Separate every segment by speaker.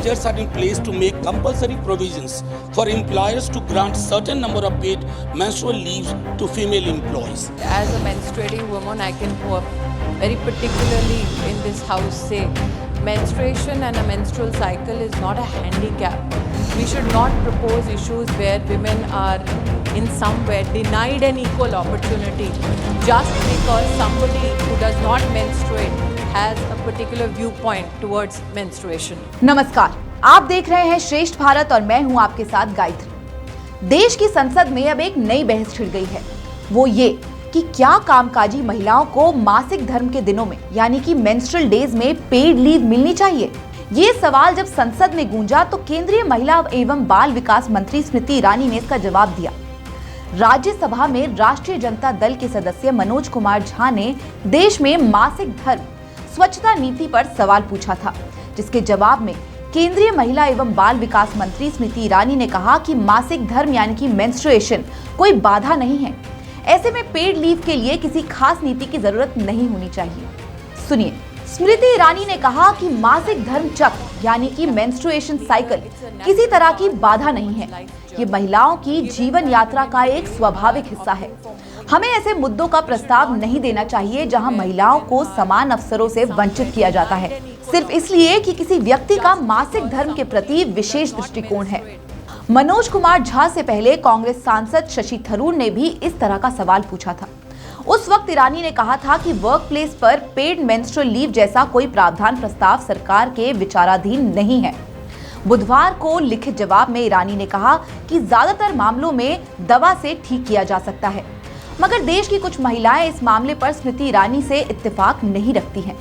Speaker 1: measures are in place to make compulsory provisions for employers to grant certain number of paid menstrual leaves to female employees.
Speaker 2: As a menstruating woman, I can very particularly in this house say menstruation and a menstrual cycle is not a handicap. We should not propose issues where women are in some way denied an equal opportunity just because somebody who does not menstruate has a particular viewpoint towards menstruation.
Speaker 3: नमस्कार, आप देख रहे हैं श्रेष्ठ भारत और मैं हूं आपके साथ गायत्री। देश की संसद में अब एक नई बहस छिड़ गई है, वो ये कि क्या कामकाजी महिलाओं को मासिक धर्म के दिनों में यानी कि मेंस्ट्रुअल डेज में पेड लीव मिलनी चाहिए। ये सवाल जब संसद में गूंजा तो केंद्रीय महिला एवं बाल विकास मंत्री स्मृति ईरानी ने इसका जवाब दिया। राज्यसभा में राष्ट्रीय जनता दल के सदस्य मनोज कुमार झा ने देश में मासिक धर्म स्वच्छता नीति पर सवाल पूछा था, जिसके जवाब में केंद्रीय महिला एवं बाल विकास मंत्री स्मृति ईरानी ने कहा कि मासिक धर्म यानी कि मेंस्ट्रुएशन कोई बाधा नहीं है। ऐसे में पेड लीव के लिए किसी खास नीति की जरूरत नहीं होनी चाहिए। सुनिए, स्मृति ईरानी ने कहा कि मासिक धर्म चक्र यानी कि मेंस्ट्रुएशन साइकिल किसी तरह की बाधा नहीं है। ये महिलाओं की जीवन यात्रा का एक स्वाभाविक हिस्सा है। हमें ऐसे मुद्दों का प्रस्ताव नहीं देना चाहिए जहां महिलाओं को समान अवसरों से वंचित किया जाता है, सिर्फ इसलिए कि किसी व्यक्ति का मासिक धर्म के प्रति विशेष दृष्टिकोण है। मनोज कुमार झा से पहले कांग्रेस सांसद शशि थरूर ने भी इस तरह का सवाल पूछा था। उस वक्त ईरानी ने कहा था कि वर्क प्लेस पर पेड मेंस्ट्रुअल लीव जैसा कोई प्रावधान प्रस्ताव सरकार के विचाराधीन नहीं है। बुधवार को लिखित जवाब में ईरानी ने कहा कि ज्यादातर मामलों में दवा से ठीक किया जा सकता है, मगर देश की कुछ महिलाएं इस मामले पर स्मृति ईरानी से इत्तेफाक नहीं रखती हैं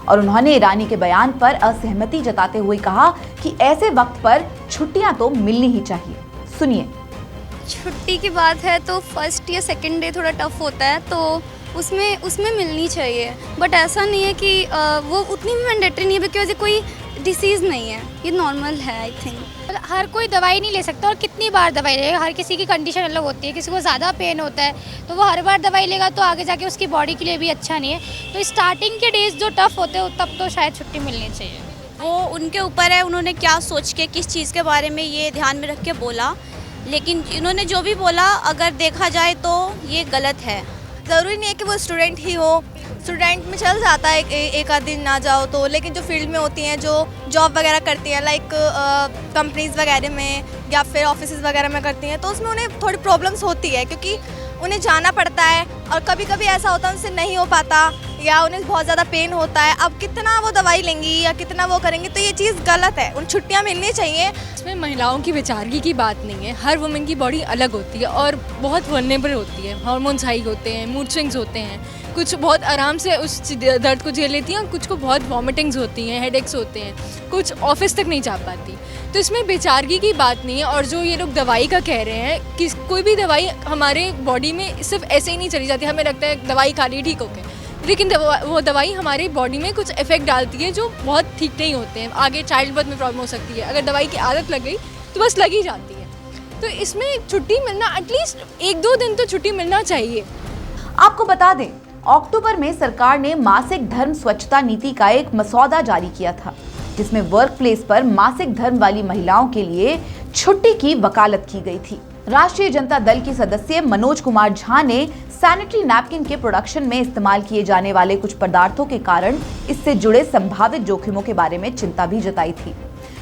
Speaker 3: और उन्होंने ईरानी के बयान पर असहमति जताते हुए कहा कि ऐसे वक्त पर छुट्टियां तो मिलनी ही चाहिए। सुनिए,
Speaker 4: छुट्टी की बात है तो फर्स्ट या सेकंड डे थोड़ा टफ होता है, तो उसमें मिलनी चाहिए, बट ऐसा नहीं है कि वो उतनी भी मैंडेटरी नहीं है बिकॉज ये कोई डिसीज़ नहीं है, ये नॉर्मल है। आई थिंक
Speaker 5: हर कोई दवाई नहीं ले सकता और कितनी बार दवाई लेगा, हर किसी की कंडीशन अलग होती है। किसी को ज़्यादा पेन होता है तो वो हर बार दवाई लेगा तो आगे जाके उसकी बॉडी के लिए भी अच्छा नहीं है। तो स्टार्टिंग के डेज जो टफ होते हैं तब तो शायद छुट्टी मिलनी चाहिए।
Speaker 6: वो उनके ऊपर है, उन्होंने क्या सोच के किस चीज़ के बारे में ये ध्यान में रख के बोला, लेकिन इन्होंने जो भी बोला अगर देखा जाए तो ये गलत है।
Speaker 7: ज़रूरी नहीं है कि वो स्टूडेंट ही हो, स्टूडेंट में चल जाता है एक आध दिन ना जाओ तो, लेकिन जो फील्ड में होती हैं, जो जॉब वगैरह करती हैं लाइक कंपनीज वगैरह में या फिर ऑफिसेज वगैरह में करती हैं, तो उसमें उन्हें थोड़ी प्रॉब्लम्स होती है क्योंकि उन्हें जाना पड़ता है और कभी कभी ऐसा होता है उनसे नहीं हो पाता या उन्हें बहुत ज़्यादा पेन होता है। अब कितना वो दवाई लेंगी या कितना वो करेंगी, तो ये चीज़ गलत है। उन छुट्टियाँ मिलनी चाहिए।
Speaker 8: इसमें महिलाओं की विचारगी की बात नहीं है, हर वुमेन की बॉडी अलग होती है और बहुत वल्नरेबल होती है। हार्मोन्स हाई होते हैं, मूड स्विंग्स होते हैं, कुछ बहुत आराम से उस दर्द को झेल लेती हैं, कुछ को बहुत वॉमिटिंग्स होती हैं, हेडेक्स होते हैं, कुछ ऑफिस तक नहीं जा पाती। तो इसमें बेचारगी की बात नहीं है। और जो ये लोग दवाई का कह रहे हैं कि कोई भी दवाई हमारे बॉडी में सिर्फ ऐसे ही नहीं चली जाती, हमें लगता है दवाई खा ली ठीक हो गए, लेकिन वो दवाई हमारी बॉडी में कुछ इफेक्ट डालती है जो बहुत ठीक नहीं होते हैं। आगे चाइल्ड बर्थ में प्रॉब्लम हो सकती है, अगर दवाई की आदत लग गई तो बस लगी जाती है। तो इसमें छुट्टी मिलना एटलीस्ट 1-2 दिन तो छुट्टी मिलना चाहिए।
Speaker 3: आपको बता दें, अक्टूबर में सरकार ने मासिक धर्म स्वच्छता नीति का एक मसौदा जारी किया था, जिसमें वर्क प्लेस पर मासिक धर्म वाली महिलाओं के लिए छुट्टी की वकालत की गई थी। राष्ट्रीय जनता दल के सदस्य मनोज कुमार झा ने सैनिटरी नैपकिन के प्रोडक्शन में इस्तेमाल किए जाने वाले कुछ पदार्थों के कारण इससे जुड़े संभावित जोखिमों के बारे में चिंता भी जताई थी।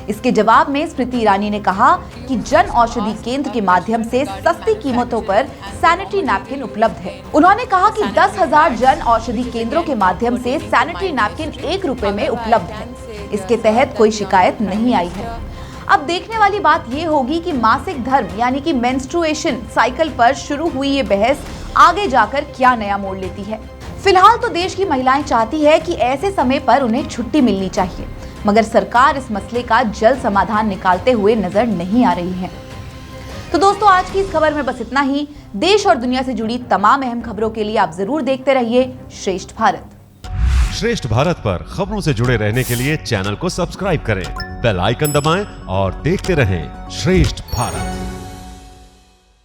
Speaker 3: इसके जवाब में स्मृति ईरानी ने कहा कि जन औषधि केंद्र के माध्यम से सस्ती कीमतों पर सैनिटरी नैपकिन उपलब्ध है। उन्होंने कहा कि 10,000 जन औषधि केंद्रों के माध्यम से सैनिटरी नैपकिन 1 रुपए में उपलब्ध है। इसके तहत कोई शिकायत नहीं आई है। अब देखने वाली बात ये होगी कि मासिक धर्म यानी कि मेंस्ट्रुएशन साइकिल पर शुरू हुई ये बहस आगे जाकर क्या नया मोड़ लेती है। फिलहाल तो देश की महिलाएं चाहती है कि ऐसे समय पर उन्हें छुट्टी मिलनी चाहिए, मगर सरकार इस मसले का जल्द समाधान निकालते हुए नजर नहीं आ रही है। तो दोस्तों, आज की इस खबर में बस इतना ही। देश और दुनिया से जुड़ी तमाम अहम खबरों के लिए आप जरूर देखते रहिए श्रेष्ठ भारत।
Speaker 9: श्रेष्ठ भारत पर खबरों से जुड़े रहने के लिए चैनल को सब्सक्राइब करें, बेल आइकन दबाएं और देखते रहें श्रेष्ठ भारत।